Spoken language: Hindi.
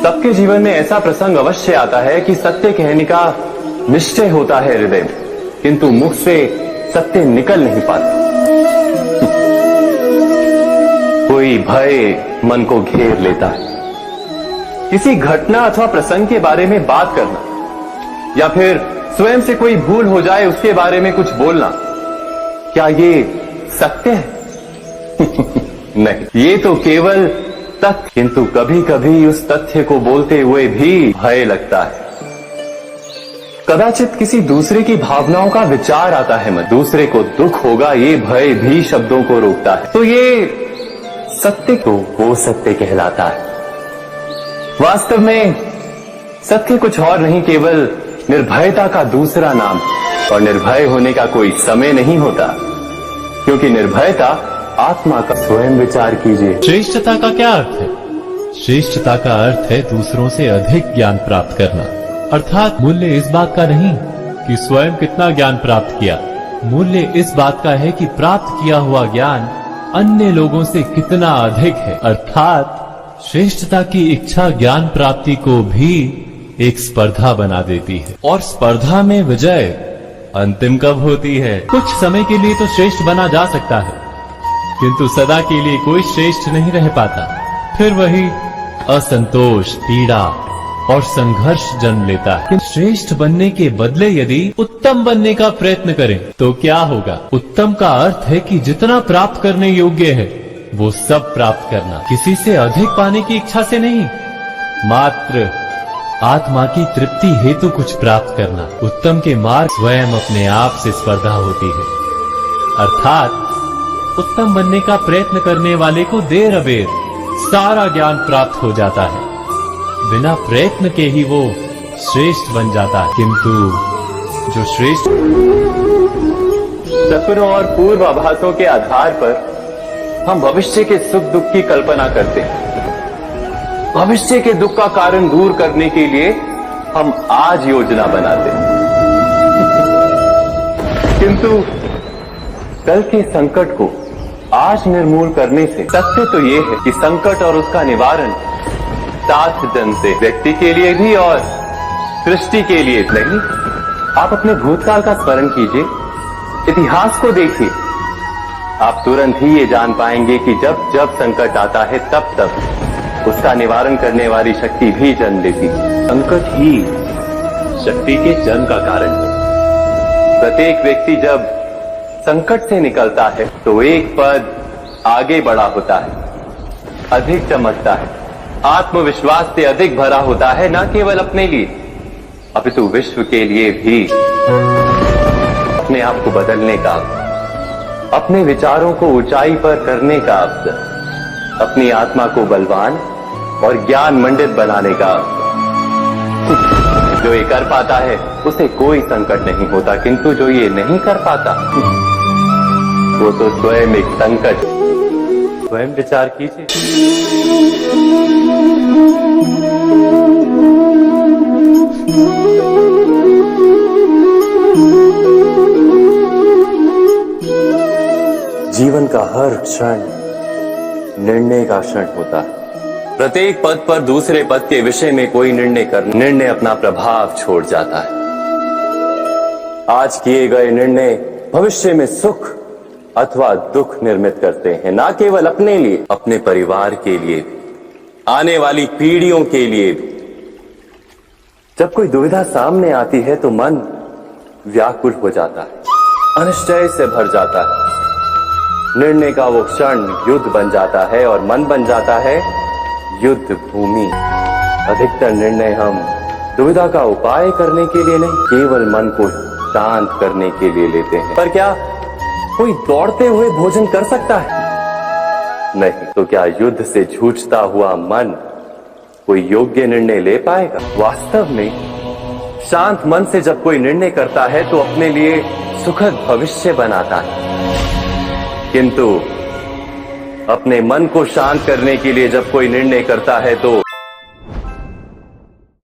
सबके जीवन में ऐसा प्रसंग अवश्य आता है कि सत्य कहने का निश्चय होता है हृदय में, किंतु मुख से सत्य निकल नहीं पाता। कोई भय मन को घेर लेता है। किसी घटना अथवा प्रसंग के बारे में बात करना या फिर स्वयं से कोई भूल हो जाए उसके बारे में कुछ बोलना, क्या ये सत्य है? नहीं, ये तो केवल तथ्य, किंतु कभी कभी उस तथ्य को बोलते हुए भी भय लगता है। कदाचित किसी दूसरे की भावनाओं का विचार आता है मन, दूसरे को दुख होगा, ये भय भी शब्दों को रोकता है। तो ये सत्य को वो सत्य कहलाता है। वास्तव में सत्य कुछ और नहीं, केवल निर्भयता का दूसरा नाम है। और निर्भय होने का कोई समय नहीं होता, क्योंकि निर्भयता आत्मा का। स्वयं विचार कीजिए। श्रेष्ठता का क्या अर्थ है? श्रेष्ठता का अर्थ है दूसरों से अधिक ज्ञान प्राप्त करना। अर्थात मूल्य इस बात का नहीं कि स्वयं कितना ज्ञान प्राप्त किया, मूल्य इस बात का है कि प्राप्त किया हुआ ज्ञान अन्य लोगों से कितना अधिक है। अर्थात श्रेष्ठता की इच्छा ज्ञान प्राप्ति को भी एक स्पर्धा बना देती है, और स्पर्धा में विजय अंतिम कब होती है? कुछ समय के लिए तो श्रेष्ठ बना जा सकता है, किंतु सदा के लिए कोई श्रेष्ठ नहीं रह पाता। फिर वही असंतोष, पीड़ा और संघर्ष जन्म लेता है। श्रेष्ठ बनने के बदले यदि उत्तम बनने का प्रयत्न करें तो क्या होगा? उत्तम का अर्थ है कि जितना प्राप्त करने योग्य है वो सब प्राप्त करना, किसी से अधिक पाने की इच्छा से नहीं, मात्र आत्मा की तृप्ति हेतु कुछ प्राप्त करना। उत्तम के मार्ग स्वयं अपने आप से स्पर्धा होती है। अर्थात उत्तम बनने का प्रयत्न करने वाले को देर अबेर सारा ज्ञान प्राप्त हो जाता है, बिना प्रयत्न के ही वो श्रेष्ठ बन जाता है। किंतु जो श्रेष्ठ सपनों और पूर्वाभासों के आधार पर हम भविष्य के सुख दुख की कल्पना करते हैं। भविष्य के दुख का कारण दूर करने के लिए हम आज योजना बनाते हैं, किंतु कल के संकट को आज निर्मूल करने से सत्य तो ये है कि संकट और उसका निवारण सात जन से, व्यक्ति के लिए भी और सृष्टि के लिए नहीं। आप अपने भूतकाल का स्मरण कीजिए, इतिहास को देखिए, आप तुरंत ही ये जान पाएंगे कि जब जब संकट आता है तब तब उसका निवारण करने वाली शक्ति भी जन्म लेती है। संकट ही शक्ति के जन्म का कारण है। प्रत्येक व्यक्ति जब संकट से निकलता है तो एक पद आगे बढ़ा होता है, अधिक चमकता है, आत्मविश्वास से अधिक भरा होता है, न केवल अपने लिए अपितु विश्व के लिए भी। अपने आप को बदलने का, अपने विचारों को ऊंचाई पर करने का अवसर, अपनी आत्मा को बलवान और ज्ञान मंडित बनाने का अवसर। जो ये कर पाता है उसे कोई संकट नहीं होता, किंतु जो ये नहीं कर पाता वो तो स्वयं एक संकट। स्वयं विचार कीजिए। जीवन का हर क्षण निर्णय का क्षण होता है। प्रत्येक पद पर दूसरे पद के विषय में कोई निर्णय अपना प्रभाव छोड़ जाता है। आज किए गए निर्णय भविष्य में सुख अथवा दुख निर्मित करते हैं, ना केवल अपने लिए, अपने परिवार के लिए, आने वाली पीढ़ियों के लिए भी। जब कोई दुविधा सामने आती है तो मन व्याकुल हो जाता है, अनिश्चय से भर जाता है। निर्णय का वो क्षण युद्ध बन जाता है और मन बन जाता है युद्ध भूमि। अधिकतर निर्णय हम दुविधा का उपाय करने के लिए नहीं, केवल मन को शांत करने के लिए लेते हैं। पर क्या कोई दौड़ते हुए भोजन कर सकता है? नहीं। तो क्या युद्ध से जूझता हुआ मन कोई योग्य निर्णय ले पाएगा? वास्तव में शांत मन से जब कोई निर्णय करता है तो अपने लिए सुखद भविष्य बनाता है, किंतु अपने मन को शांत करने के लिए जब कोई निर्णय करता है तो